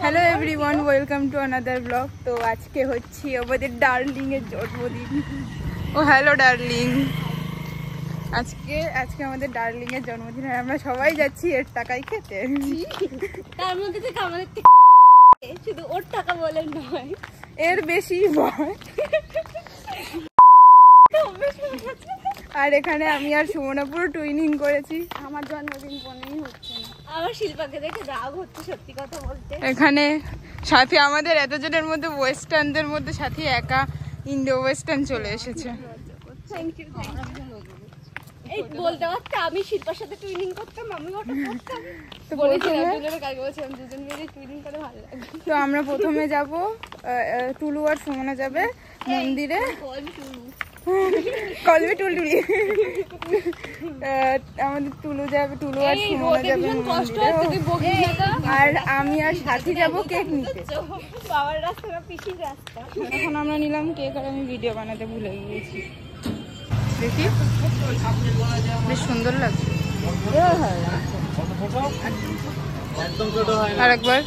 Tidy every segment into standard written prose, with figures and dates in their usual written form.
Hello everyone, welcome to another blog. তো আজকে হচ্ছে আমাদের ডার্লিং এর জন্মদিন। ও হ্যালো ডার্লিং, আজকে আমাদের ডার্লিং এর জন্মদিন আর আমরা সবাই যাচ্ছি এর টাকাই খেতে। তার মধ্যে থেকে আমাদের শুধু ওর টাকা বলে নয়, এর বেশি হয়। আর এখানে আমি আর সুমনা পুরো টুইনিং করেছি। আমার জন্মদিন মনেই হচ্ছে না। আমার শিল্পাকে দেখে রাগ হচ্ছে, সত্যি কথা বলতে। এখানে সাথে আমাদের এতজনের মধ্যে ওয়েস্টার্নদের মধ্যে সাথে একা ইন্ডো ওয়েস্টার্ন চলে এসেছে। Thank you. এই বলতে পারতে আমি শিল্পার সাথে টুইনিং করতাম, আমি ওটা করতাম। তো বলেছিলাম দুজনে কালকে বলছিলাম দুজন মিলে টুইনিং করে ভালো লাগে। তো আমরা প্রথমে যাব, টুলু আর সুমনা যাবে মন্দিরে। কলবে টুলটুলি আমাদের টুলু যাবে, টুলু আর সুমনা যাবে মন্দিরে। আর আমি আর সাথী যাব কেক নিতে। বাবার রাস্তা পিসির রাস্তা। এখন আমরা নিলাম কেক আর আমি ভিডিও বানাতে ভুলে গিয়েছি। দেখি বেশ সুন্দর লাগছে। আর একবার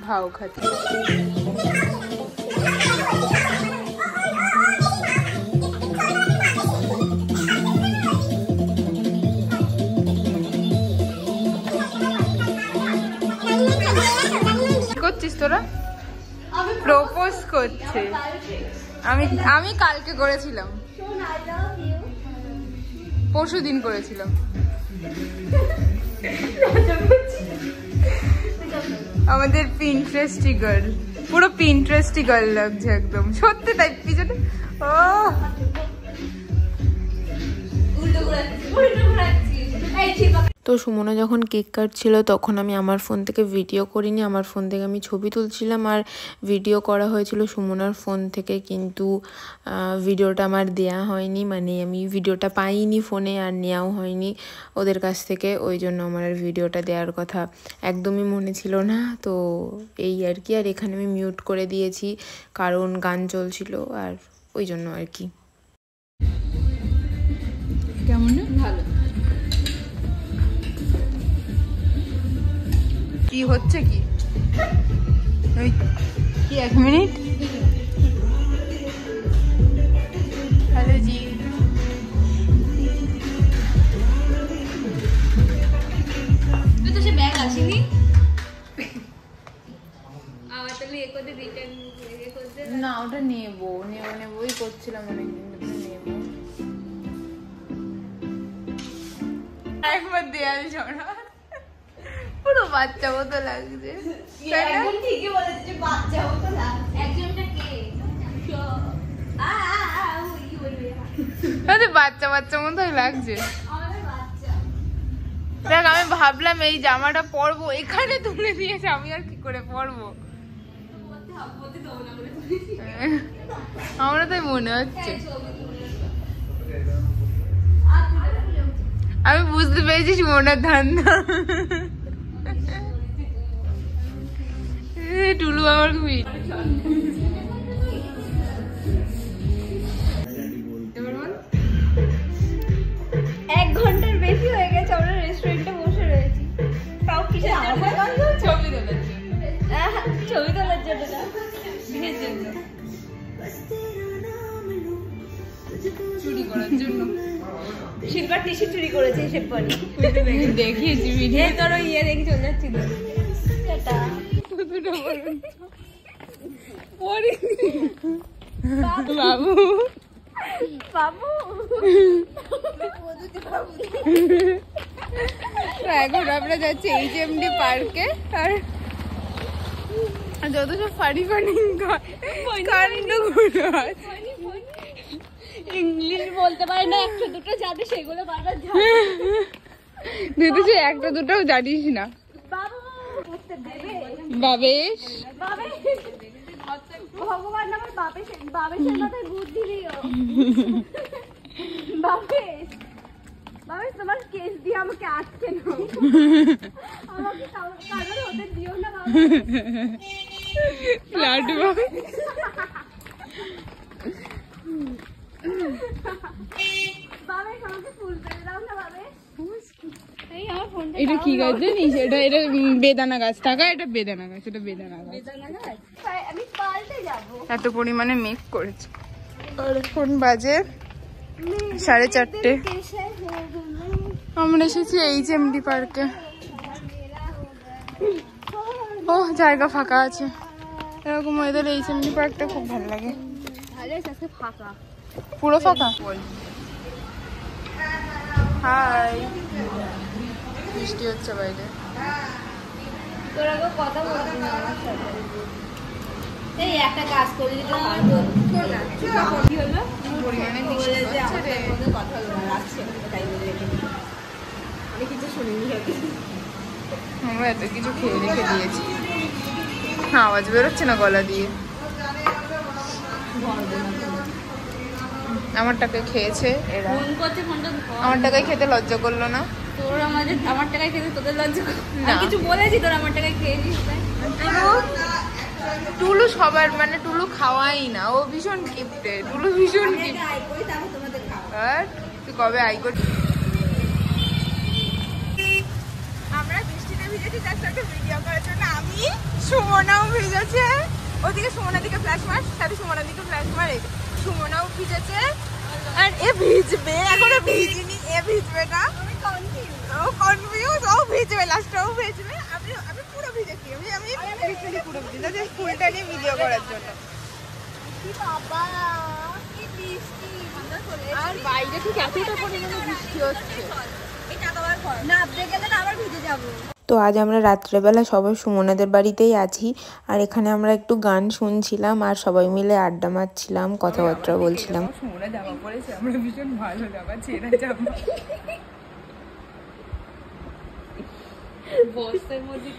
ভাও খাচ্ছি। করছিস তোরা? প্রপোজ করছে। আমি কালকে করেছিলাম, পরশুদিন করেছিলাম। আমাদের পিন্টারেস্টি গার্ল, পুরো পিন্টারেস্টি গার্ল লাগছে একদম, সত্যি তাই। পিছনে ও তো সুমনা যখন কেক কাটছিল তখন আমি আমার ফোন থেকে ভিডিও করিনি, আমার ফোন থেকে আমি ছবি তুলছিলাম আর ভিডিও করা হয়েছিল সুমনার ফোন থেকে, কিন্তু ভিডিওটা আমার দেয়া হয়নি, মানে আমি ভিডিওটা পাইনি ফোনে আর নেওয়াও হয়নি ওদের কাছ থেকে। ওই জন্য আমার আর ভিডিওটা দেওয়ার কথা একদমই মনে ছিল না। তো এই আর কি। আর এখানে আমি মিউট করে দিয়েছি কারণ গান চলছিল, আর ওই জন্য আর কি। কেমন? ভালো। কি হচ্ছে কি? ওই কি 1 মিনিট। হ্যালো জি। তুই তো সে ব্যাগ আসেনি আমার তাহলে এ করে রিটার্ন করতে না, ওটা নেবই করছিলাম অনেকদিন নেবো। একবার দেয়াল ঝরা পুরো বাচ্চা মতো লাগছে। একদম ঠিকই বলেছিস যে বাচ্চা মতো লাগছে। একজনটা কে? বাচ্চা বাচ্চা মতোই লাগছে। আমাদের বাচ্চা। দেখ আমি ভাবলাম এই জামাটা পরবো, এখানে তুলে দিয়েছে, আমি আর কি করে পরবো। আমরা তাই মনে হচ্ছে। আমি বুঝতে পেরেছি সুমনার ধান্দা। টুলু আমার খুবই 1 ঘন্টার বেশি হয়ে গেছে আমরা রেস্টুরেন্টে বসে রয়েছি। তাও কিসের জন্য? ছবি তোলার জন্য। ছবি তোলার জন্য না, কিসের জন্য? চুরি করার জন্য। শিল্পার টিস্যু চুরি করেছে এসব পরে দেখিয়েছি ভিডিও। তোর ইয়ে দেখে চলে যাচ্ছিল সেটা। বাবু বাবু এখন আমরা যাচ্ছি HMD পার্কে। আর যত সব ফানি কাণ্ডগুলো আছে, ইংলিশ বলতে পারে না, 100-2টো জানে সেগুলো বারবার জানে। তুই তো সে 1টা-2টাও জানিস না। বাবেশ ভগবান আমার বাবেশের মাথায় বুদ্ধি দিও। বাবেশ তোমার কেস দিয়ে আমাকে আটকে নাও, আমাকে কারোর হতে দিও না। ফ্ল্যাট এটা কি গাছ জানিস? এটা এটা বেদানা গাছ। টাকা এটা বেদানা গাছ, এটা বেদানা গাছ। আমি পাল্টে যাবো। এত পরিমাণে মেঘ করেছে। আর এখন বাজে 4:30। আমরা এসেছি HMD পার্কে। ও জায়গা ফাঁকা আছে, এরকম ওয়েদার HMD পার্কটা খুব ভালো লাগে। ফাঁকা, পুরো ফাঁকা। হাই, বৃষ্টি হচ্ছে বাইরে। তোরা কথা বলবি না আমার সাথে। এই একটা কাজ করে দিতে পারবো না। কি হলো? পরিমাণে বৃষ্টি হচ্ছে রে। কথা রাখছে তাই বলে রেখে দিই। আমি কিছু শুনিনি। আমরা এত কিছু খেয়ে রেখে দিয়েছি, আওয়াজ বেরোচ্ছে না গলা দিয়ে। আমার টাকায় খেয়েছে এরা, আমার টাকায় খেতে লজ্জা করলো না? তোর আমার টাকায় খেতে তোদের লজ্জা না? কিছু বলেছি তোর আমার টাকায় খেয়েছিস? টুলু সবার মানে টুলু খাওয়াই না, ও ভীষণ কিপটে। টুলু ভীষণ কিপটে। আর তুই কবে আই করবি? আমরা বৃষ্টিতে ভিজেছি তার সাথে ভিডিও করার জন্য। আমি সুমনাও ভিজেছে, ওদিকে সুমনার দিকে ফ্ল্যাশ মার, সাথে সুমনার দিকে ফ্ল্যাশ মারে। সুমনাও ভিজেছে আর এ ভিজবে, এখনো ভিজিনি, এ ভিজবে না। ও কনফিউজ, ও ভিজবে, লাস্টটাও ভিজবে। আমি পুরো ভিজেছি, আমি লিটারালি পুরো ভিজেছি, জাস্ট ফুলটা নিয়ে ভিডিও করার জন্য। বাবা কি বৃষ্টি! আর বাইরে ঠিক এতটা পরিমাণে বৃষ্টি হচ্ছে, না ব্রেক গেলে আবার ভিজে যাবো। তো আজ আমরা রাত্রেবেলা সবাই সুমনাদের বাড়িতেই আছি, আর এখানে আমরা একটু গান শুনছিলাম আর সবাই মিলে আড্ডা মারছিলাম, কথাবার্তা বলছিলাম। সুমনা জামা পরেছে, আমরা ভীষণ ভালো জামা, ছেঁড়া জামা। বস্তার মধ্যে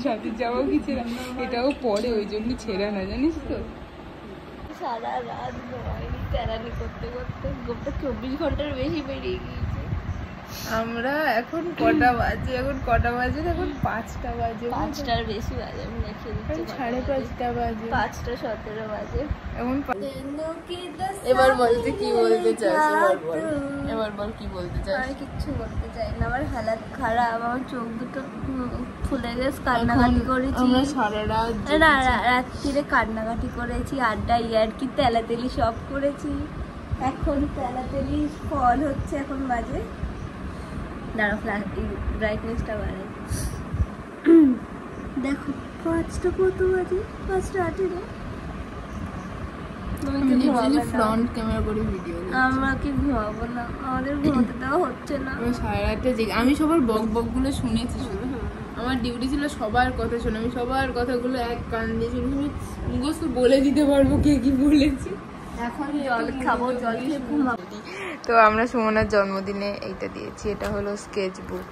সাথে জামাও কি ছেঁড়া, এটাও পরে ওই জন্য ছেঁড়া না, জানিস তো। সারা রাত ঘুমাইনি তেরানি করতে করতে, গোপটা 24 ঘন্টার বেশি বেরিয়ে গিয়েছে। আমরা এখন কটা বাজে? এখন কটা বাজে? এখন 5টা বাজে, 5টার বেশি বাজে। আমি দেখিয়ে দিচ্ছি, 5:30 বাজে, 5:17 বাজে। এখন এবার বল তুই কি বলতে চাস? এবার বল কি বলতে চাস? আমি কিচ্ছু বলতে চাই না, আমার হালাত খারাপ, আমার চোখ দুটো ফুলে গেছে, কান্নাকাটি করেছি। আমরা সারা রাত না রাত্রিরে কান্নাকাটি করেছি, আড্ডা ইয়ার্কি তেলাতেলি সব করেছি। এখন তেলাতেলি ফল হচ্ছে। এখন বাজে, দাঁড়া ব্রাইটনেসটা বাড়াই, দেখো 5টা কত বাজে? 5:18। ফ্রন্ট ক্যামেরা করে ভিডিও আমরা কি ঘুমাবো না? আমাদের ঘুমাতে দেওয়া হচ্ছে না। সারা রাতে জেগে আমি সবার বক গুলো শুনেছি শুধু। আমার ডিউটি ছিল সবার কথা শুনে, আমি সবার কথাগুলো এক কান দিয়ে শুনে মুখস্থ বলে দিতে পারবো কে কি বলেছি। এখন জল খাবো, জল খেয়ে ঘুমাবো। তো আমরা সুমনার জন্মদিনে এইটা দিয়েছি, এটা হলো স্কেচ বুক।